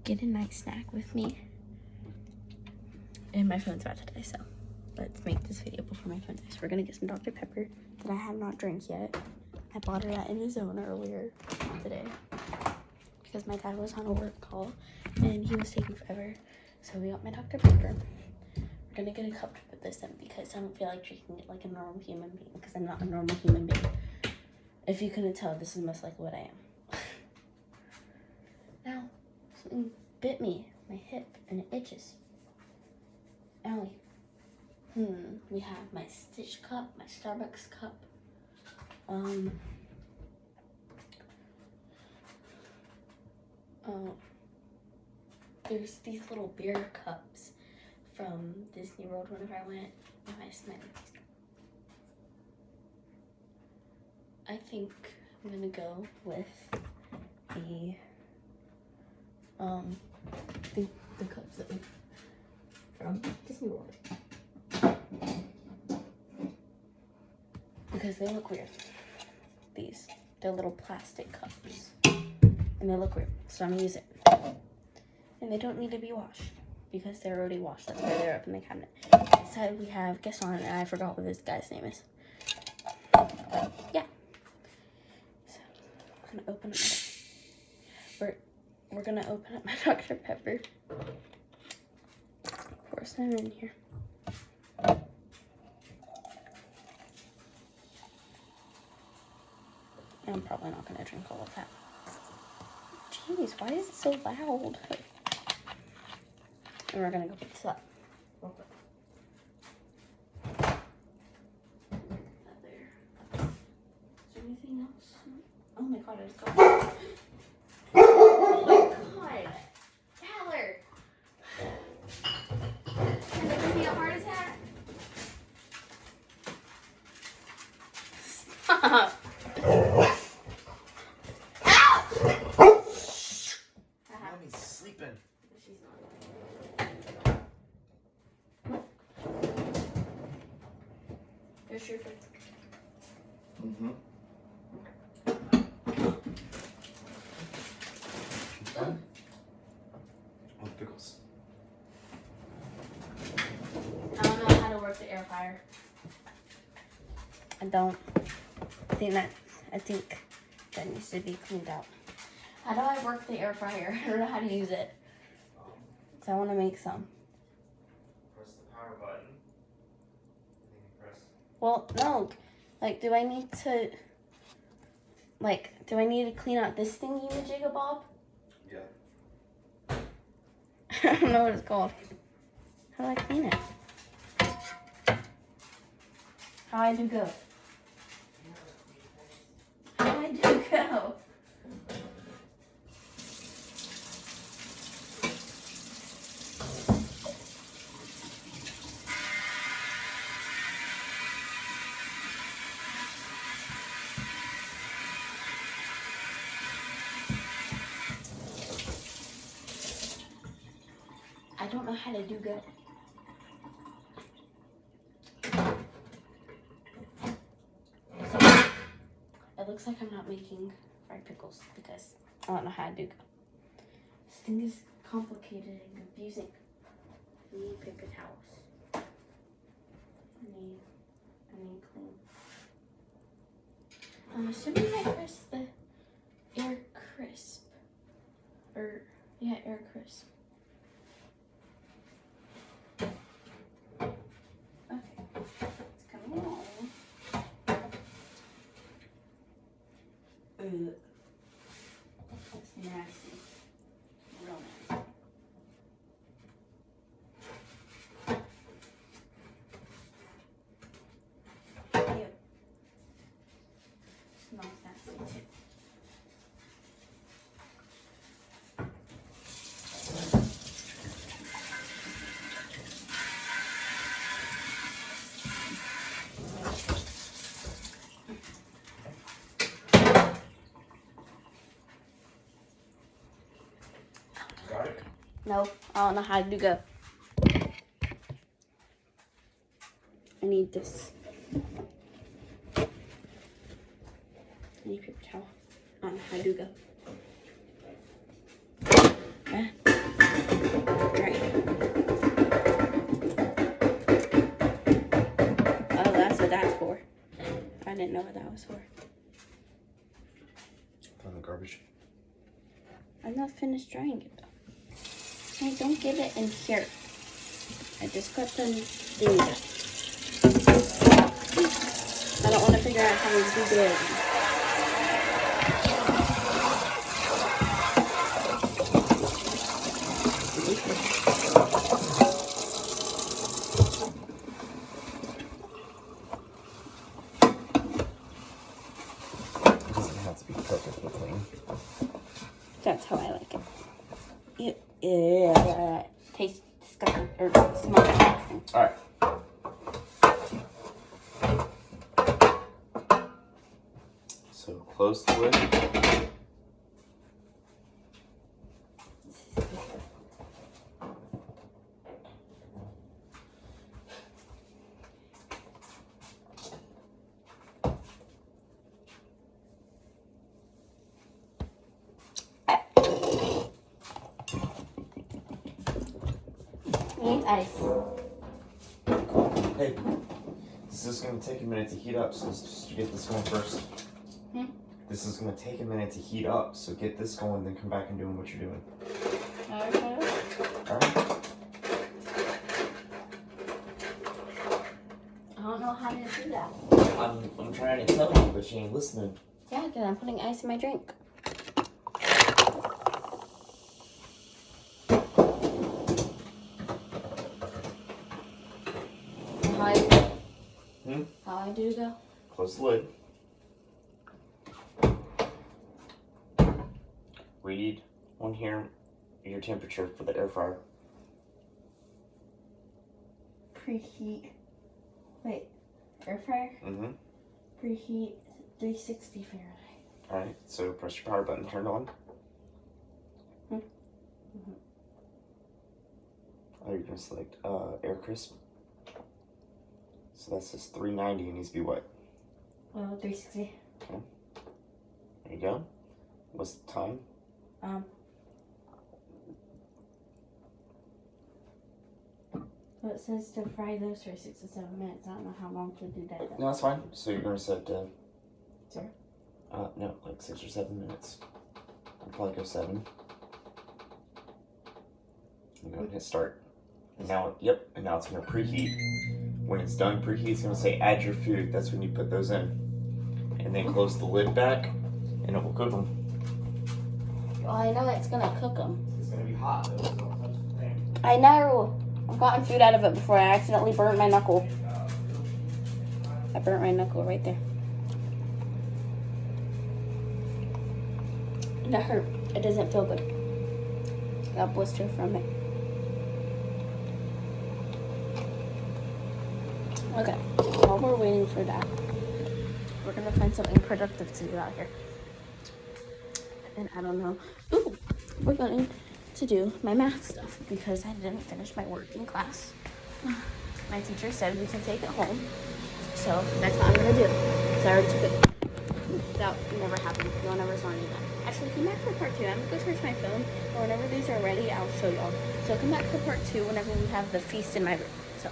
get a nice snack with me. And my phone's about to die, so let's make this video before my phone dies. We're gonna get some Dr. Pepper that I have not drank yet. I bought it at In the Zone earlier today because my dad was on a work call and he was taking forever. So we got my Dr. Pepper. We're gonna get a cup to put this in because I don't feel like drinking it like a normal human being because I'm not a normal human being. If you couldn't tell, this is most likely what I am. Now, something bit me, my hip, and it itches. Owie. We have my Stitch cup, my Starbucks cup. There's these little beer cups from Disney World whenever I went with my smiley face. I think I'm gonna go with the cups that we from Disney World because they look weird. They're little plastic cups and they look weird, so I'm gonna use it. And they don't need to be washed because they're already washed. That's why they're up in the cabinet. Inside we have Gaston, and I forgot what this guy's name is. But yeah. So I'm gonna open up we're gonna open up my Dr. Pepper. Pour some in here. I'm probably not gonna drink all of that. Jeez, why is it so loud? And we're gonna go pick this up real quick. That there. Is there anything else? Oh my god, I just got. Oh my god! Tyler! Can it give me a heart attack? Stop! Mommy's sleeping. She's not. Here's your food. Mm-hmm. Oh, pickles. I don't know how to work the air fryer. I don't. I think that needs to be cleaned out. How do I work the air fryer? I don't know how to use it. So I want to make some. Press the power button. And then you press. Well, no. Like, do I need to clean out this thingy majigga bob? Yeah. I don't know what it's called. How do I clean it? How I do go? How I do go? I don't know how to do go. It looks like I'm not making fried pickles because I don't know how to do go. This thing is complicated and confusing. I need paper towels. I need clean. I'm assuming I press the air crisp. Air crisp. It's coming along. That's nasty. Real nasty. Ew. Smells nasty too. Got it? No, I don't know how to do go. I need this. I need paper towel. I don't know how to do go. that was for. Throw in the garbage. I'm not finished drying it though. Hey, don't give it in here. I just got done doing that. I don't want to figure out how to do it. It doesn't have to be perfectly clean. That's how I like it. Yeah. Tastes disgusting or smells disgusting. All right. So close the lid. Need ice. Hey, this is going to take a minute to heat up, so let's just get this going first. This is going to take a minute to heat up, so get this going, then come back and doing what you're doing. Okay. Alright? I don't know how to do that. I'm trying to tell you, but you ain't listening. Yeah, because I'm putting ice in my drink. How I do? How I do though? Close the lid. Read on here your temperature for the air fryer. Preheat. Wait, air fryer? Mm-hmm. Preheat 360 Fahrenheit. Alright, so press your power button, turn it on. Oh, you're gonna select air crisp. So that says 390, it needs to be what? 360. Okay. There you go. What's the time? Well, it says to fry those for 6 to 7 minutes. I don't know how long to do that. No, that's fine. So you're gonna set Sure. no, like 6 or 7 minutes. I'll probably go 7. And go and hit start. And now, yep, and now it's gonna preheat. When it's done preheat, it's gonna say add your food. That's when you put those in. And then close the lid back, and it will cook them. Well, I know it's gonna cook them. It's gonna be hot though, so don't touch the thing. I know. I've gotten food out of it before. I accidentally burnt my knuckle. I burnt my knuckle right there. That hurt. It doesn't feel good. I got blister from it. Okay, while we're waiting for that, we're gonna find something productive to do out here. And I don't know. Ooh, we're going to do my math stuff because I didn't finish my work in class. My teacher said we can take it home, so that's what I'm gonna do. So I already took it. That never happened. No one ever saw any of that. Actually, come back for part 2. I'm gonna go charge my phone, and whenever these are ready, I'll show y'all. So come back for part 2 whenever we have the feast in my room. So.